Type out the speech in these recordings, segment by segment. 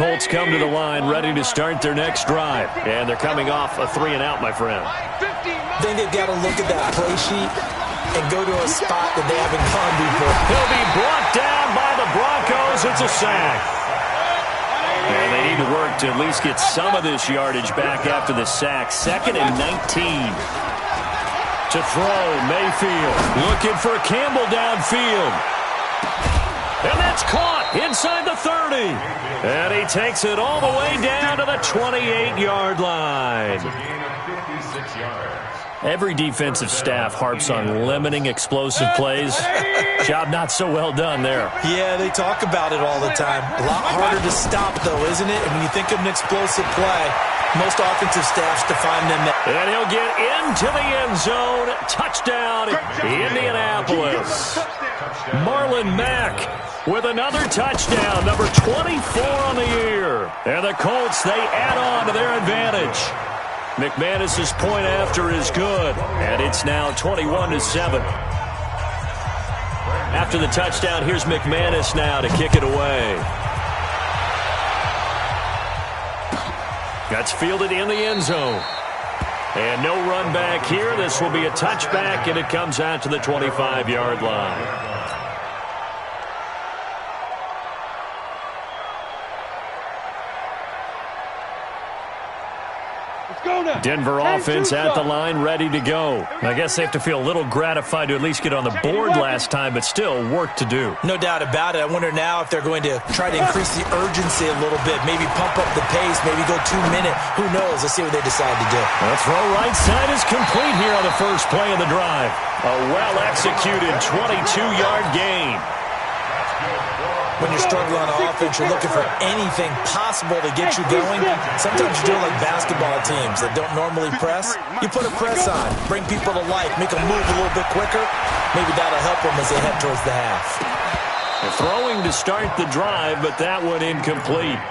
Colts come to the line ready to start their next drive. And they're coming off a 3-and-out, my friend. I think they've got to look at that play sheet and go to a spot that they haven't gone before. He'll be brought down by the Broncos. It's a sack. And they need to work to at least get some of this yardage back after the sack. 2nd and 19. To throw, Mayfield. Looking for Campbell downfield. And that's caught inside the 30. And he takes it all the way down to the 28-yard line. Every defensive staff harps on limiting explosive plays. Job not so well done there. Yeah, they talk about it all the time. A lot harder to stop, though, isn't it? And when you think of an explosive play, most offensive staffs define them. And he'll get into the end zone. Touchdown, Indianapolis. Marlon Mack with another touchdown, number 24 on the year. And the Colts, they add on to their advantage. McManus's point after is good, and it's now 21-7. After the touchdown, here's McManus now to kick it away. That's fielded in the end zone. And no run back here. This will be a touchback, and it comes out to the 25-yard line. Denver offense at the line, ready to go. I guess they have to feel a little gratified to at least get on the board last time, but still work to do. No doubt about it. I wonder now if they're going to try to increase the urgency a little bit, maybe pump up the pace, maybe go 2-minute. Who knows? Let's see what they decide to do. The throw right side is complete here on the first play of the drive. A well-executed 22-yard gain. When you're struggling on offense, you're looking for anything possible to get you going. Sometimes you're doing like basketball teams that don't normally press. You put a press on, bring people to life, make them move a little bit quicker. Maybe that'll help them as they head towards the half. Throwing to start the drive, but that one incomplete.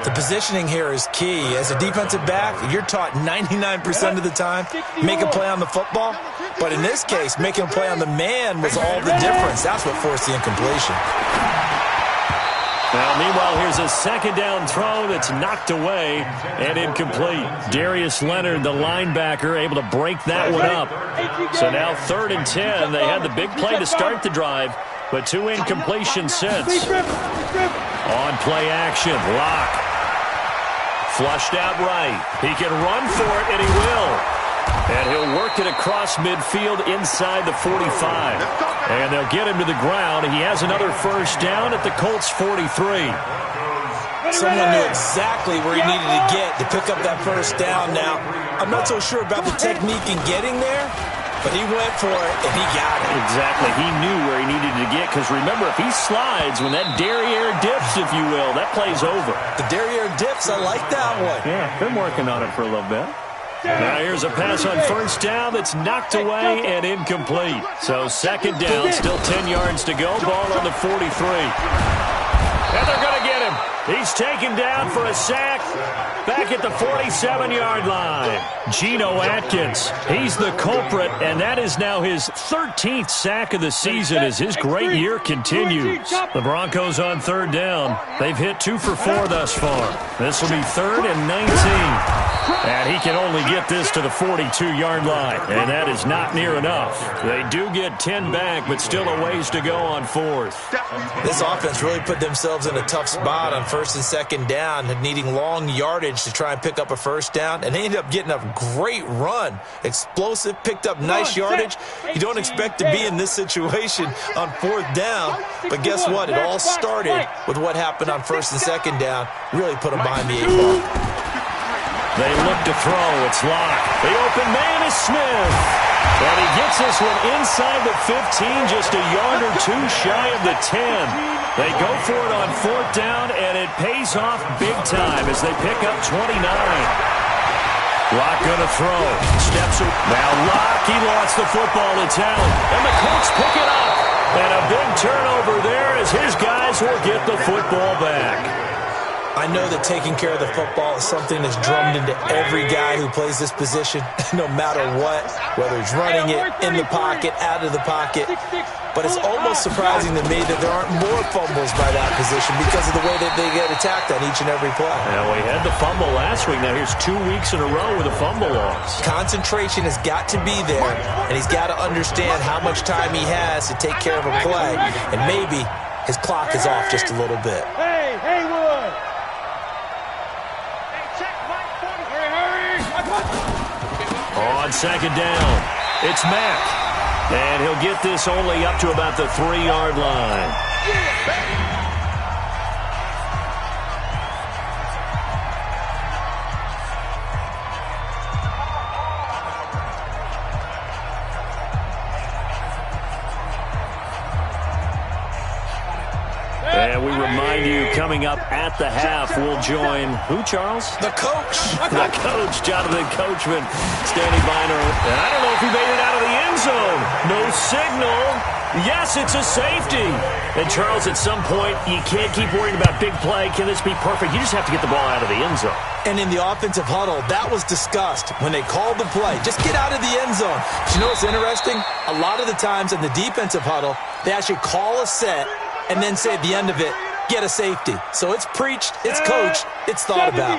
The positioning here is key. As a defensive back, you're taught 99% of the time, make a play on the football. But in this case, making a play on the man was all the difference. That's what forced the incompletion. Now, meanwhile, here's a second down throw that's knocked away and incomplete. Darius Leonard, the linebacker, able to break that one up. So now 3rd and 10. They had the big play to start the drive, but 2 incompletions since. On play action, Lock. Flushed out right. He can run for it, and he will. And he'll work it across midfield inside the 45. And they'll get him to the ground. He has another first down at the Colts 43. Someone knew exactly where he needed to get to pick up that first down. Now, I'm not so sure about the technique in getting there, but he went for it, and he got it. Exactly. He knew where he needed to get, because remember, if he slides, when that derriere dips, if you will, that play's over. The derriere dips, I like that one. Yeah, been working on it for a little bit. Now here's a pass on first down that's knocked away and incomplete. So 2nd down, still 10 yards to go. Ball on the 43. And they're going to get him. He's taken down for a sack back at the 47-yard line. Geno Atkins, he's the culprit, and that is now his 13th sack of the season as his great year continues. The Broncos on 3rd down. They've hit 2 for 4 thus far. This will be 3rd and 19. And he can only get this to the 42-yard line, and that is not near enough. They do get 10 back, but still a ways to go on 4th. This offense really put themselves in a tough spot on 1st and 2nd down, needing long yardage to try and pick up a first down, and they ended up getting a great run. Explosive, picked up nice yardage. You don't expect to be in this situation on 4th down, but guess what? It all started with what happened on 1st and 2nd down. Really put them behind the 8 ball. They look to throw. It's Locke. The open man is Smith. And he gets this one inside the 15, just a yard or 2 shy of the 10. They go for it on 4th down, and it pays off big time as they pick up 29. Locke going to throw. Steps up. Now Locke, he lost the football to Town. And the Colts pick it up. And a big turnover there as his guys will get the football back. I know that taking care of the football is something that's drummed into every guy who plays this position, no matter what, whether he's running it, in the pocket, out of the pocket. But it's almost surprising to me that there aren't more fumbles by that position because of the way that they get attacked on each and every play. Now, we had the fumble last week. Now, here's 2 weeks in a row with a fumble loss. Concentration has got to be there, and he's got to understand how much time he has to take care of a play, and maybe his clock is off just a little bit. Hey, Haywood! On second down, it's Mack. And he'll get this only up to about the 3-yard line. And we remind you, coming up at the half, we'll join who, Charles? The coach. The coach, Jonathan Coachman, standing by. And I don't know if he made it out of the end zone. No signal. Yes, it's a safety. And, Charles, at some point, you can't keep worrying about big play. Can this be perfect? You just have to get the ball out of the end zone. And in the offensive huddle, that was discussed when they called the play. Just get out of the end zone. But you know what's interesting? A lot of the times in the defensive huddle, they actually call a set and then say at the end of it, get a safety. So it's preached, it's coached, it's thought about.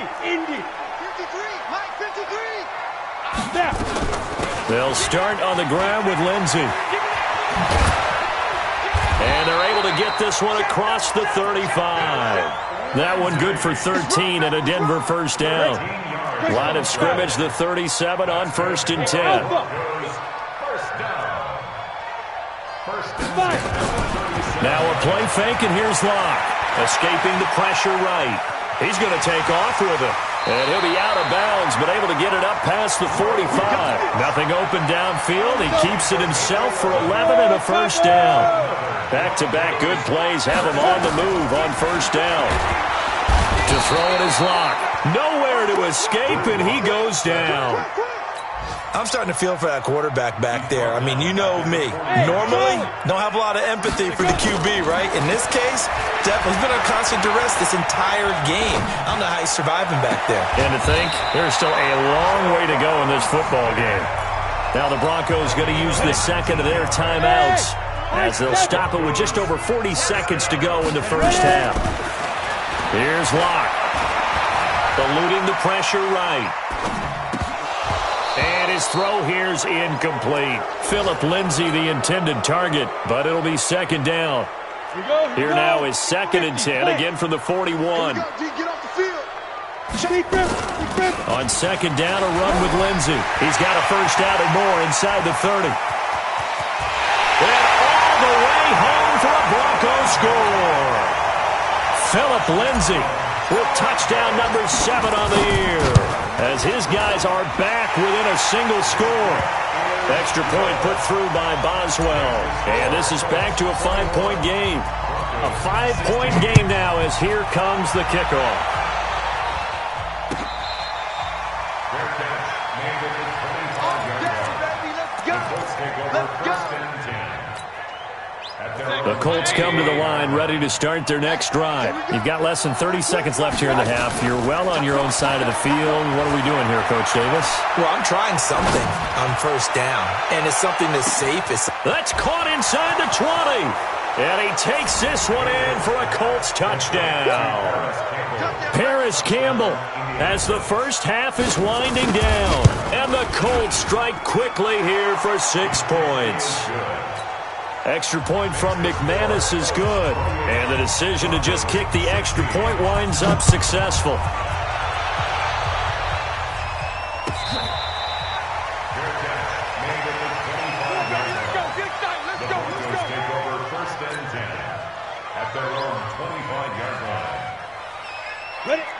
They'll start on the ground with Lindsey. And they're able to get this one across the 35. That one good for 13 and a Denver first down. Line of scrimmage, the 37 on 1st and 10. Now a play fake, and here's Locke. Escaping the pressure right. He's going to take off with it. And he'll be out of bounds, but able to get it up past the 45. Nothing open downfield. He keeps it himself for 11 and a first down. Back-to-back good plays have him on the move on first down. To throw it is Locke. Nowhere to escape, and he goes down. I'm starting to feel for that quarterback back there. I mean, you know me. Normally, don't have a lot of empathy for the QB, right? In this case, definitely been under constant duress this entire game. I don't know how he's surviving back there. And to think, there's still a long way to go in this football game. Now the Broncos going to use the second of their timeouts as they'll stop it with just over 40 seconds to go in the first half. Here's Locke. Eluding the pressure right. And his throw here's incomplete. Phillip Lindsay, the intended target, but it'll be second down. Here now is 2nd and 10, again from the 41. On second down, a run with Lindsay. He's got a first down and more inside the 30. And all the way home for a Broncos score. Phillip Lindsay with touchdown number 7 on the year, as his guys are back within a single score. Extra point put through by Boswell. And this is back to a 5-point game. A 5-point game now as here comes the kickoff. The Colts come to the line ready to start their next drive. You've got less than 30 seconds left here in the half. You're well on your own side of the field. What are we doing here, Coach Davis? Well, I'm trying something on first down, and it's something that's safe. That's caught inside the 20. And he takes this one in for a Colts touchdown. Paris Campbell as the first half is winding down. And the Colts strike quickly here for 6 points. Extra point from McManus is good. And the decision to just kick the extra point winds up successful.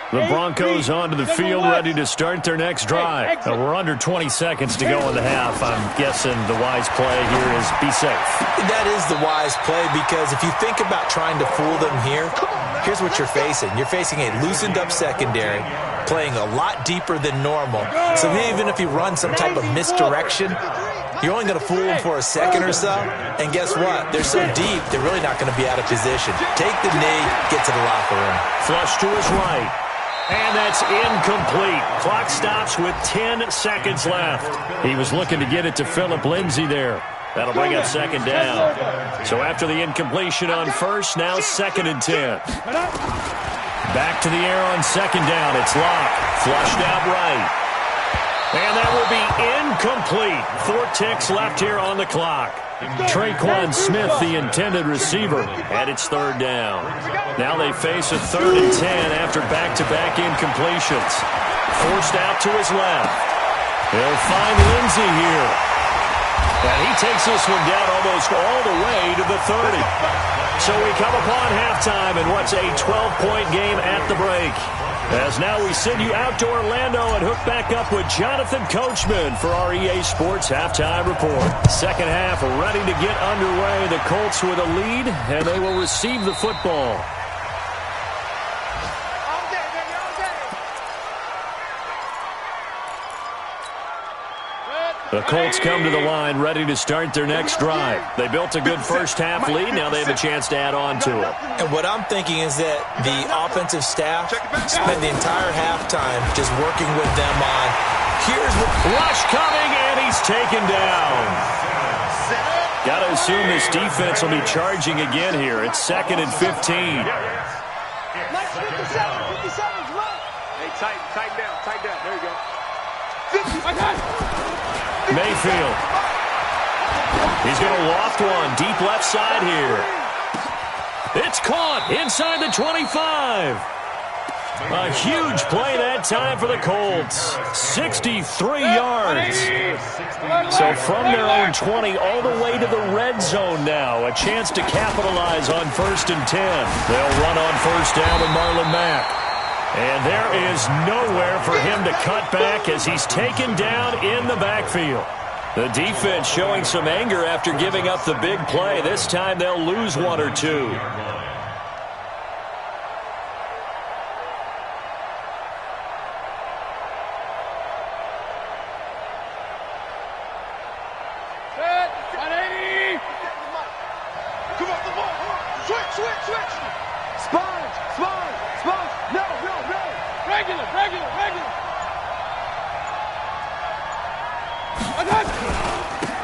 The Broncos onto the field, ready to start their next drive. We're under 20 seconds to go in the half. I'm guessing the wise play here is be safe. That is the wise play, because if you think about trying to fool them here, here's what you're facing. You're facing a loosened up secondary, playing a lot deeper than normal. So even if you run some type of misdirection, You're only going to fool them for a second or so, and guess what? They're so deep, they're really not going to be out of position. Take the knee, get to the locker room. Flush to his right. And that's incomplete. Clock stops with 10 seconds left. He was looking to get it to Phillip Lindsay there. That'll bring up second down. So after the incompletion on first, now 2nd and 10. Back to the air on second down. It's Locke. Flushed out right. And that will be incomplete. 4 ticks left here on the clock. Traquan Smith, the intended receiver, and it's 3rd down. Now they face a 3rd and 10 after back-to-back incompletions. Forced out to his left. He'll find Lindsay here. And he takes this one down almost all the way to the 30. So we come upon halftime in what's a 12-point game at the break. As now we send you out to Orlando and hook back up with Jonathan Coachman for our EA Sports Halftime Report. Second half ready to get underway. The Colts with a lead, and they will receive the football. The Colts come to the line ready to start their next drive. They built a good first-half lead. Now they have a chance to add on to it. And what I'm thinking is that the offensive staff spent the entire halftime just working with them on, here's what... Rush coming, and he's taken down. Got to assume this defense will be charging again here. It's 2nd and 15. Hey, tighten down. There you go. Mayfield. He's going to loft one deep left side here. It's caught inside the 25. A huge play that time for the Colts. 63 yards. So from their own 20 all the way to the red zone now. A chance to capitalize on 1st and 10. They'll run on 1st down with Marlon Mack. And there is nowhere for him to cut back as he's taken down in the backfield. The defense showing some anger after giving up the big play. This time they'll lose 1 or 2.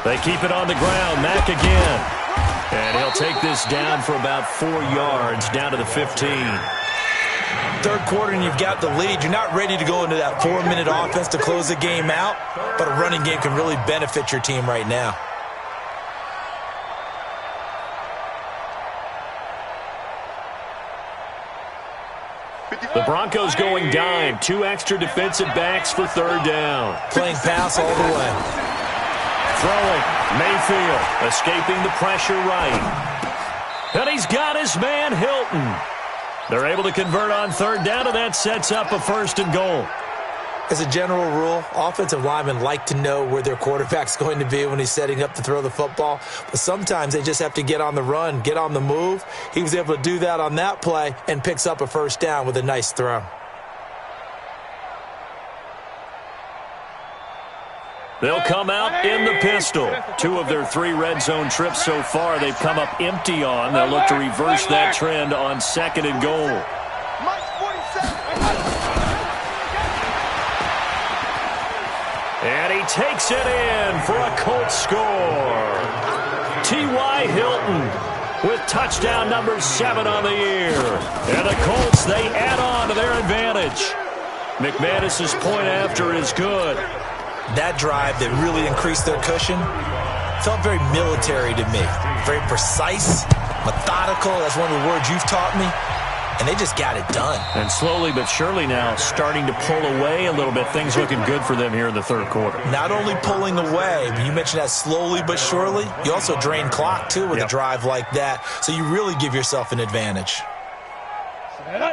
They keep it on the ground. Mack again. And he'll take this down for about 4 yards, down to the 15. Third quarter and you've got the lead. You're not ready to go into that 4-minute offense to close the game out, but a running game can really benefit your team right now. The Broncos going dime. 2 extra defensive backs for 3rd down. Playing pass all the way. Throwing. Mayfield escaping the pressure right. And he's got his man Hilton. They're able to convert on 3rd down, and that sets up a 1st and goal. As a general rule, offensive linemen like to know where their quarterback's going to be when he's setting up to throw the football. But sometimes they just have to get on the run, get on the move. He was able to do that on that play and picks up a 1st down with a nice throw. They'll come out in the pistol. 2 of their 3 red zone trips so far they've come up empty on. They'll look to reverse that trend on 2nd and goal. And he takes it in for a Colts score. T.Y. Hilton with touchdown number 7 on the year. And the Colts, they add on to their advantage. McManus's point after is good. That drive that really increased their cushion felt very military to me. Very precise, methodical. That's one of the words you've taught me. And they just got it done. And slowly but surely now starting to pull away a little bit. Things looking good for them here in the 3rd quarter. Not only pulling away, but you mentioned that slowly but surely. You also drain clock, too, with a drive like that. So you really give yourself an advantage.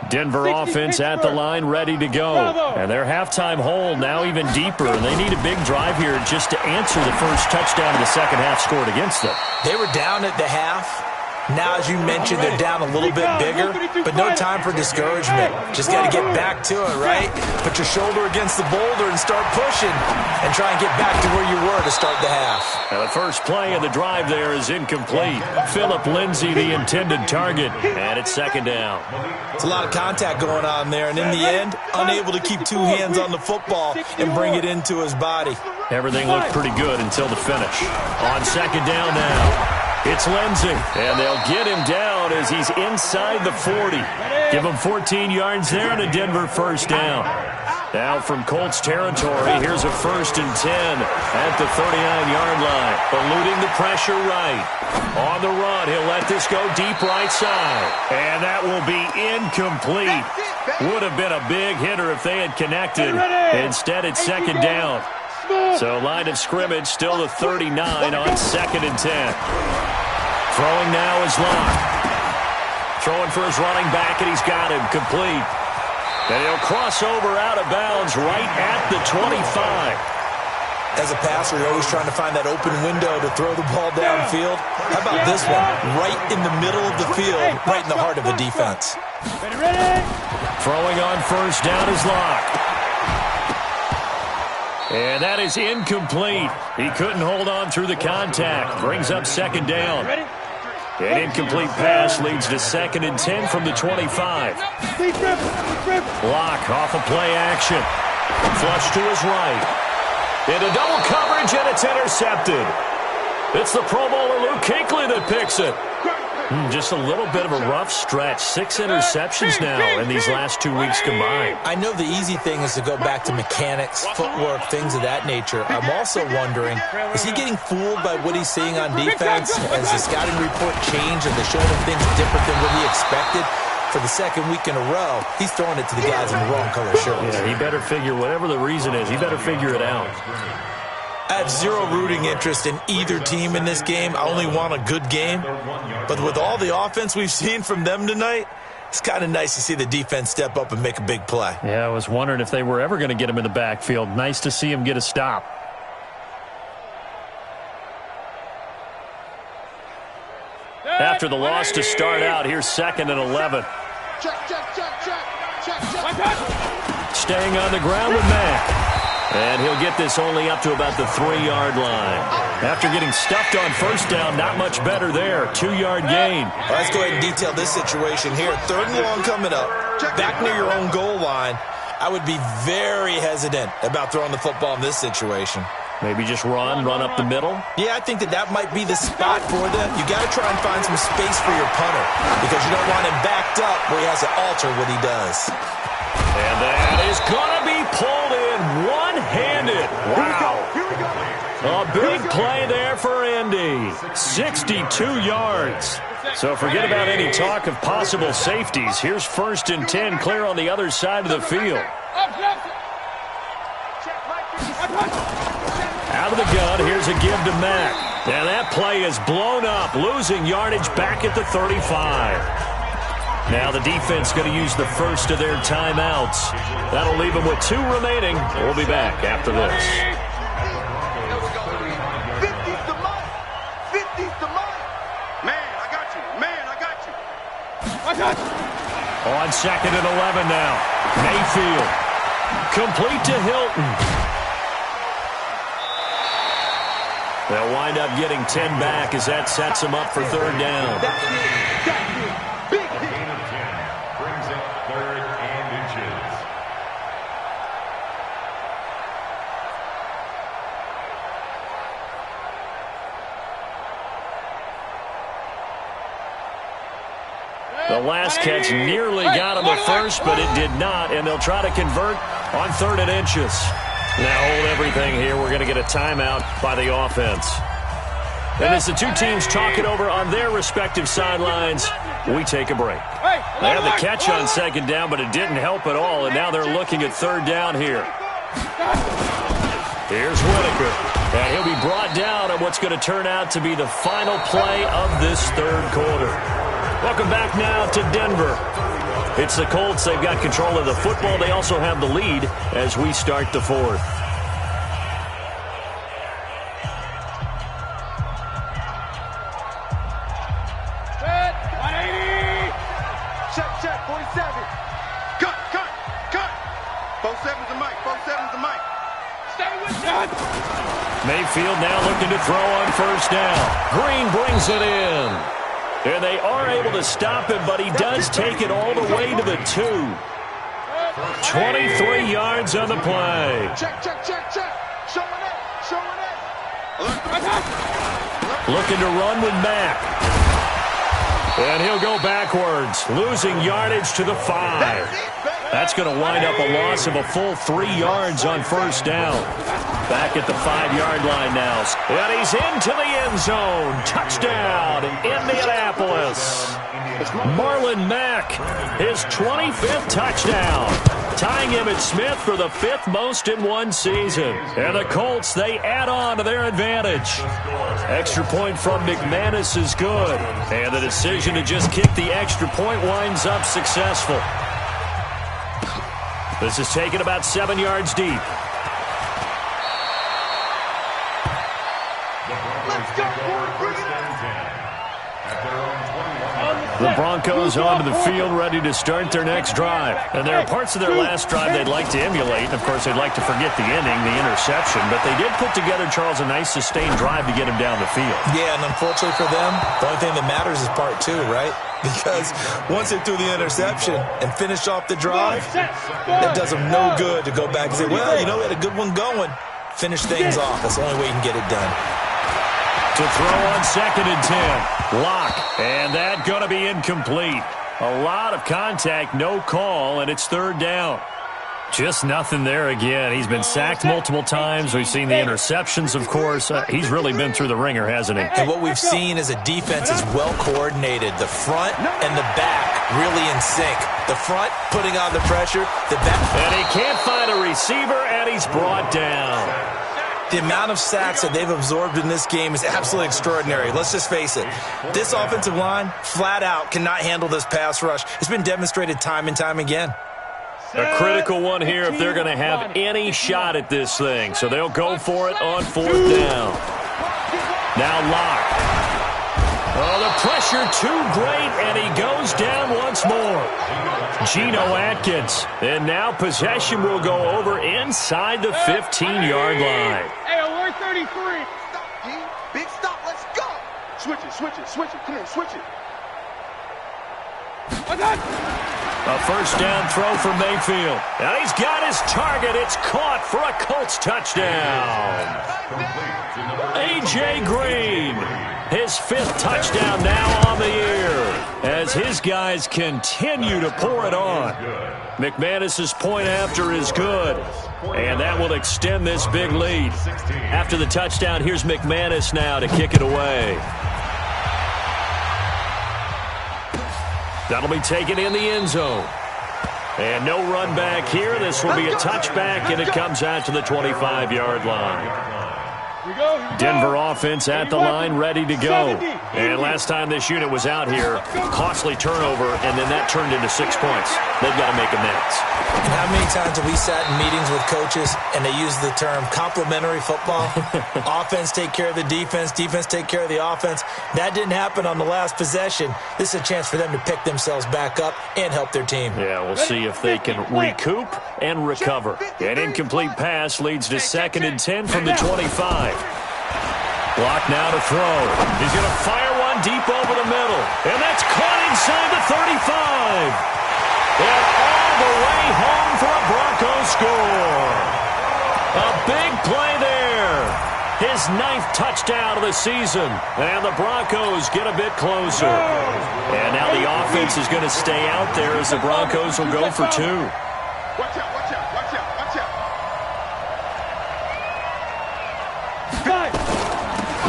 Denver offense at the line ready to go. And their halftime hole now even deeper. And they need a big drive here just to answer the first touchdown of the second half scored against them. They were down at the half. Now, as you mentioned, they're down a little bit bigger, but no time for discouragement. Just got to get back to it, right? Put your shoulder against the boulder and start pushing and try and get back to where you were to start the half. Now the first play of the drive there is incomplete. Phillip Lindsay, the intended target, and it's second down. It's a lot of contact going on there, and in the end, unable to keep two hands on the football and bring it into his body. Everything looked pretty good until the finish. On second down now. It's Lindsay, and they'll get him down as he's inside the 40. Give him 14 yards there and a Denver first down. Now from Colts territory, here's a 1st and 10 at the 39-yard line. Eluding the pressure right. On the run, he'll let this go deep right side. And that will be incomplete. Would have been a big hitter if they had connected. Instead, it's second down. So line of scrimmage still the 39 on 2nd and 10. Throwing now is Locke. Throwing for his running back, and he's got him complete. And he'll cross over out of bounds right at the 25. As a passer, you're always trying to find that open window to throw the ball downfield. How about this one? Right in the middle of the field, right in the heart of a defense. Throwing on first down is Locke. And that is incomplete. He couldn't hold on through the contact. Brings up second down. An incomplete pass leads to 2nd and 10 from the 25. Locke off of play action. Flush to his right. Into double coverage, and it's intercepted. It's the Pro Bowler Luke Kuechly that picks it. Just a little bit of a rough stretch. 6 interceptions now in these last 2 weeks combined. I know the easy thing is to go back to mechanics, footwork, things of that nature. I'm also wondering, is he getting fooled by what he's seeing on defense? Has the scouting report changed? Are they showing him things different than what he expected? For the second week in a row, he's throwing it to the guys in the wrong color shirts. Yeah, he better figure, whatever the reason is, he better figure it out. I have zero rooting interest in either team in this game. I only want a good game. But with all the offense we've seen from them tonight, it's kind of nice to see the defense step up and make a big play. Yeah, I was wondering if they were ever going to get him in the backfield. Nice to see him get a stop. After the loss to start out, here's 2nd and 11. Staying on the ground with Mack. And he'll get this only up to about the 3-yard line. After getting stuffed on first down, not much better there. 2-yard gain. Well, let's go ahead and detail this situation here. 3rd and long coming up. Back near your own goal line. I would be very hesitant about throwing the football in this situation. Maybe just run up the middle? Yeah, I think that might be the spot for them. You got to try and find some space for your punter because you don't want him backed up where he has to alter what he does. And that is going to be pulled in one-handed. Wow. A big play there for Indy. 62 yards. So forget about any talk of possible safeties. Here's 1st and 10 clear on the other side of the field. Out of the gun, here's a give to Mack. And that play is blown up, losing yardage back at the 35. Now the defense going to use the first of their timeouts. That'll leave them with 2 remaining. We'll be back after this. 50's the money. 50's the money. Man, I got you. Man, I got you. On 2nd and 11 now. Mayfield. Complete to Hilton. They'll wind up getting 10 back as that sets them up for 3rd down. The last catch nearly got him at first, but it did not, and they'll try to convert on 3rd and inches. Now hold everything here. We're going to get a timeout by the offense. And as the two teams talk it over on their respective sidelines, we take a break. They had the catch on 2nd down, but it didn't help at all, and now they're looking at 3rd down here. Here's Whitaker, and he'll be brought down on what's going to turn out to be the final play of this 3rd quarter. Welcome back now to Denver. It's the Colts. They've got control of the football. They also have the lead as we start the 4th. 7's the mic. Stay with that. Mayfield now looking to throw on first down. Green brings it in. And they are able to stop him, but he does take it all the way to the 2. 23 yards on the play. Check. Showing it. Looking to run with Mack. And he'll go backwards, losing yardage to the 5. That's going to wind up a loss of a full 3 yards on first down. Back at the 5-yard line now. And he's into the end zone. Touchdown, Indianapolis. Marlon Mack, his 25th touchdown. Tying Emmitt Smith for the 5th most in one season. And the Colts, they add on to their advantage. Extra point from McManus is good. And the decision to just kick the extra point winds up successful. This is taken about 7 yards deep. Let's go, boy. The Broncos onto the field ready to start their next drive. And there are parts of their last drive they'd like to emulate. And, of course, they'd like to forget the ending, the interception. But they did put together, Charles, a nice sustained drive to get him down the field. Yeah, and unfortunately for them, the only thing that matters is part 2, right? Because once they threw the interception and finished off the drive, it does them no good to go back and say, well, you know, we had a good one going. Finish things off. That's the only way you can get it done. To throw on 2nd and 10. Lock. And that going to be incomplete. A lot of contact, no call, and it's 3rd down. Just nothing there again. He's been sacked multiple times. We've seen the interceptions, of course. He's really been through the ringer, hasn't he? And what we've seen is a defense is well coordinated. The front and the back really in sync. The front putting on the pressure. The back. And he can't find a receiver, and he's brought down. The amount of sacks that they've absorbed in this game is absolutely extraordinary. Let's just face it. This offensive line, flat out, cannot handle this pass rush. It's been demonstrated time and time again. A critical one here if they're going to have any shot at this thing. So they'll go for it on 4th down. Now Lock. Oh, the pressure too great, and he goes down once more. Geno Atkins. And now possession will go over inside the 15-yard line. Hey, alert 33. Stop, D. Big stop. Let's go. Switch it. Come on, switch it. A first down throw for Mayfield. And he's got his target. It's caught for a Colts touchdown. A.J. Green, his 5th touchdown now on the year as his guys continue to pour it on. McManus's point after is good, and that will extend this big lead. After the touchdown, here's McManus now to kick it away. That'll be taken in the end zone. And no run back here. This will be a touchback, and it comes out to the 25-yard line. Denver offense at the line, ready to go. And last time this unit was out here, costly turnover, and then that turned into 6 points. They've got to make amends. And how many times have we sat in meetings with coaches and they use the term complementary football? Offense take care of the defense, defense take care of the offense. That didn't happen on the last possession. This is a chance for them to pick themselves back up and help their team. Yeah, we'll see if they can recoup and recover. An incomplete pass leads to 2nd and 10 from the 25. Block now to throw. He's going to fire one deep over the middle. And that's caught inside the 35. And all the way home for a Broncos score. A big play there. His 9th touchdown of the season. And the Broncos get a bit closer. And now the offense is going to stay out there as the Broncos will go for 2. Watch out.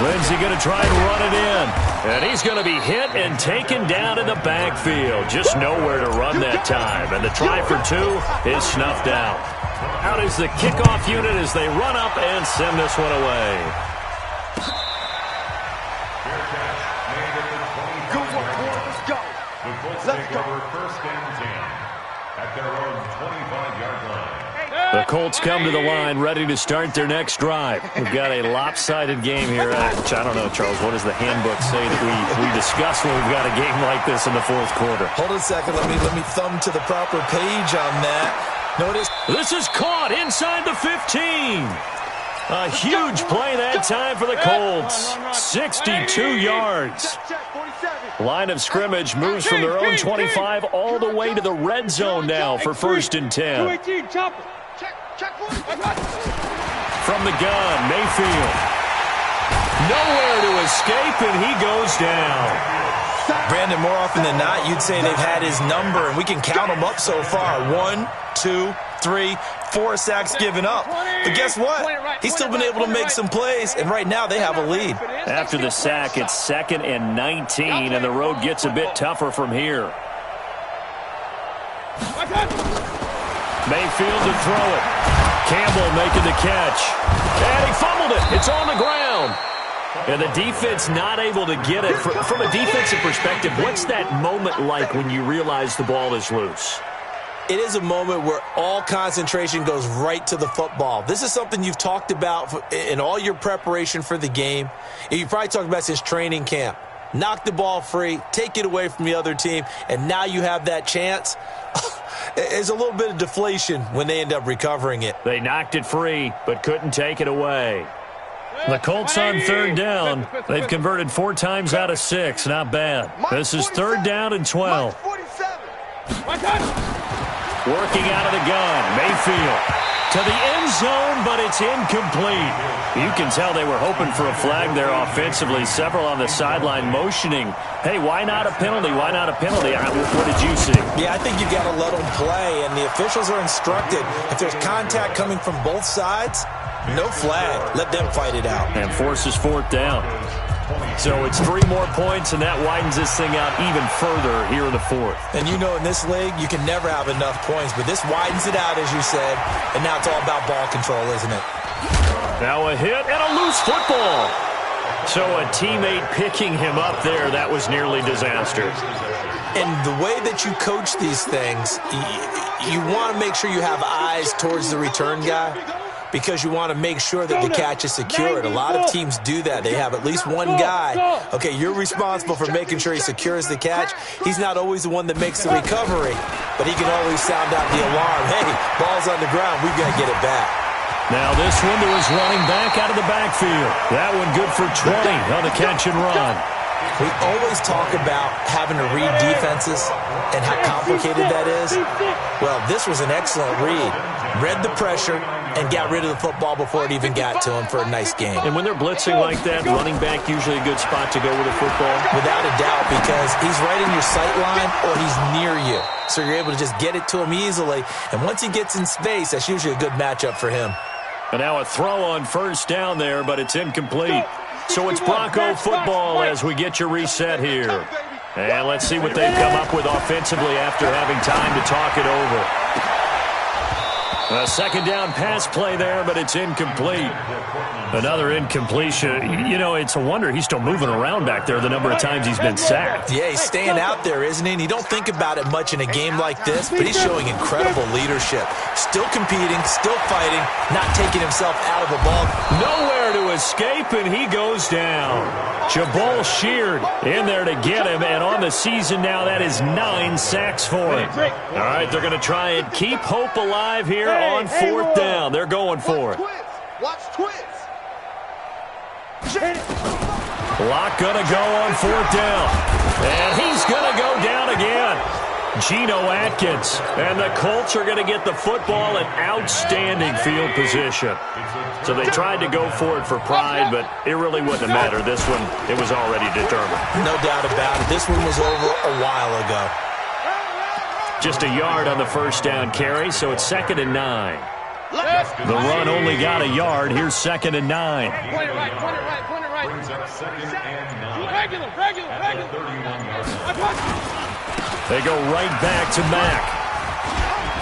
Lindsey going to try and run it in. And he's going to be hit and taken down in the backfield. Just nowhere to run that time. And the try for 2 is snuffed out. Out is the kickoff unit as they run up and send this one away. Good one, boy. Let's go. Let's go. First and 10 at their own 25-yard line. The Colts come to the line ready to start their next drive. We've got a lopsided game here. I don't know, Charles, what does the handbook say that we discuss when we've got a game like this in the 4th quarter? Hold on a second. Let me thumb to the proper page on that. Notice. This is caught inside the 15. A huge play that time for the Colts. 62 yards. Line of scrimmage moves from their own 25 all the way to the red zone now for 1st and 10. From the gun, Mayfield. Nowhere to escape, and he goes down. Brandon, more often than not, you'd say they've had his number, and we can count them up so far. 1, 2, 3, 4 sacks given up. But guess what? He's still been able to make some plays, and right now they have a lead. After the sack, it's 2nd and 19, and the road gets a bit tougher from here. Mayfield to throw it. Campbell making the catch. And he fumbled it. It's on the ground. And the defense not able to get it. From a defensive perspective, what's that moment like when you realize the ball is loose? It is a moment where all concentration goes right to the football. This is something you've talked about in all your preparation for the game. You probably talked about since training camp. Knock the ball free, take it away from the other team, and now you have that chance. There's a little bit of deflation when they end up recovering it. They knocked it free, but couldn't take it away. The Colts on 3rd down. They've converted 4 times out of 6. Not bad. This is 3rd down and 12. Working out of the gun. Mayfield to the end zone, but it's incomplete. You can tell they were hoping for a flag there offensively. Several on the sideline motioning, hey, why not a penalty? Why not a penalty? What did you see? Yeah, I think you got to let them play, and the officials are instructed. If there's contact coming from both sides, no flag. Let them fight it out. And forces 4th down. So it's 3 more points, and that widens this thing out even further here in the 4th. And you know in this league, you can never have enough points, but this widens it out, as you said, and now it's all about ball control, isn't it? Now a hit and a loose football. So a teammate picking him up there, that was nearly disaster. And the way that you coach these things, you want to make sure you have eyes towards the return guy, because you want to make sure that the catch is secured. A lot of teams do that. They have at least one guy. Okay, you're responsible for making sure he secures the catch. He's not always the one that makes the recovery, but he can always sound out the alarm. Hey, ball's on the ground. We've got to get it back. Now this one to his running back out of the backfield. That one good for 20 on the catch and run. We always talk about having to read defenses and how complicated that is. Well, this was an excellent read. Read the pressure and got rid of the football before it even got to him for a nice game. And when they're blitzing like that, running back usually a good spot to go with a football? Without a doubt, because he's right in your sight line or he's near you. So you're able to just get it to him easily. And once he gets in space, that's usually a good matchup for him. And now a throw on 1st down there, but it's incomplete. So it's Bronco football as we get your reset here. And let's see what they've come up with offensively after having time to talk it over. A 2nd down pass play there, but it's incomplete. Another incompletion. You know, it's a wonder he's still moving around back there the number of times he's been sacked. Yeah, he's staying out there, isn't he? And you don't think about it much in a game like this, but he's showing incredible leadership. Still competing, still fighting, not taking himself out of the ball. Nowhere to escape, and he goes down. Jabal Sheard in there to get him, and on the season now, that is 9 sacks for him. All right, they're going to try and keep hope alive here on 4th down. They're going for it. Watch twist. Lock going to go on 4th down. And he's going to go down again. Geno Atkins. And the Colts are going to get the football in outstanding field position. So they tried to go for it for pride, but it really wouldn't have mattered. This one, it was already determined. No doubt about it. This one was over a while ago. Just a yard on the 1st down carry, so it's 2nd and 9. The run only got a yard. Here's 2nd and 9. Point it right. Brings up 2nd and 9. Regular. At the 31-yard line. They go right back to Mack.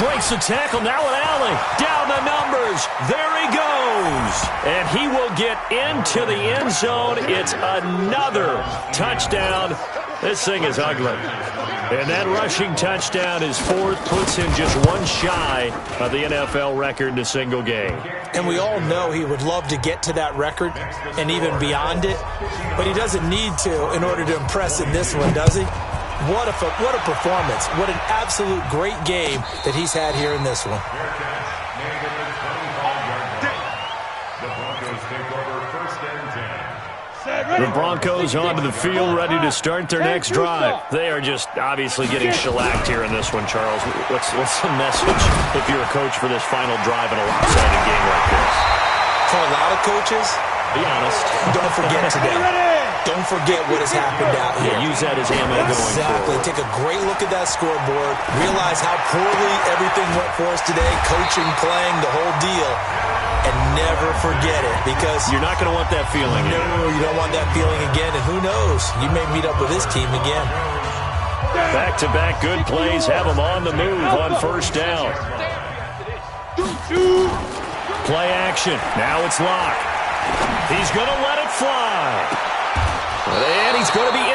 Breaks the tackle, now an alley. Down the numbers. There he goes. And he will get into the end zone. It's another touchdown. This thing is ugly. And that rushing touchdown is 4th, puts him just one shy of the NFL record in a single game. And we all know he would love to get to that record and even beyond it, but he doesn't need to in order to impress in this one, does he? What a performance. What an absolute great game that he's had here in this one. Fair catch, made at the 25-yard line. The Broncos take over first and 10. The Broncos onto the field, ready to start their next drive. They are just obviously getting shellacked here in this one, Charles. What's the message if you're a coach for this final drive in a lopsided game like this? For a lot of coaches, be honest. Don't forget today. Don't forget what has happened out here. Yeah, use that as ammo going Exactly. forward. Take a great look at that scoreboard. Realize how poorly everything went for us today. Coaching, playing, the whole deal. And never forget it, because you're not going to want that feeling again. No, you don't want that feeling again. And who knows? You may meet up with this team again. Back-to-back good plays have them on the move on first down. Play action. Now it's Locke. He's going to let it fly. And he's going to be